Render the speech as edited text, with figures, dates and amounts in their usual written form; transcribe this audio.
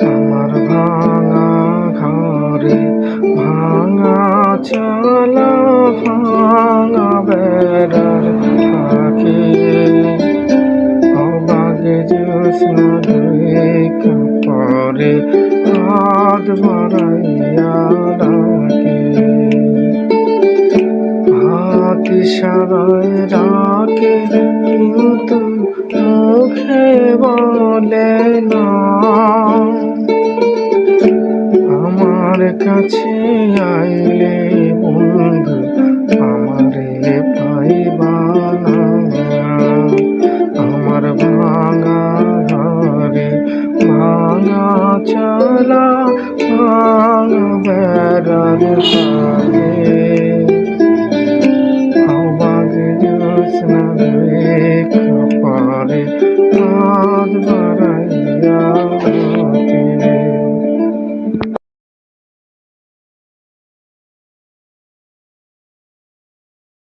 আমার ভাঙা ঘরে ভাঙা চালা ভাঙা বেড়ার পাখি অবাগে জ্যোৎস্না ঢেকে পরে হাত বাড়াইয়া ডাকে হাত ইশারায় ডাকে কিন্তু মুখে বলে না আমার কাছে আইলে বন্ধু আমারে পাইবা না আমার ভাঙা ঘরে ভাঙা চালা ভাঙা বেড়ার পাগে